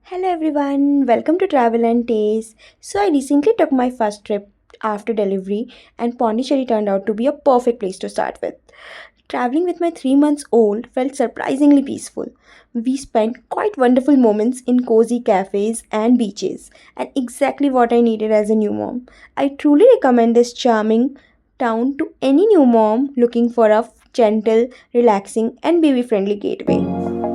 Hello everyone, welcome to Travel and Taste. So I recently took my first trip after delivery and Pondicherry turned out to be a perfect place to start with. Traveling with my 3 months old felt surprisingly peaceful. We spent quite wonderful moments in cozy cafes and beaches and exactly what I needed as a new mom. I truly recommend this charming town to any new mom looking for a gentle, relaxing and baby friendly gateway.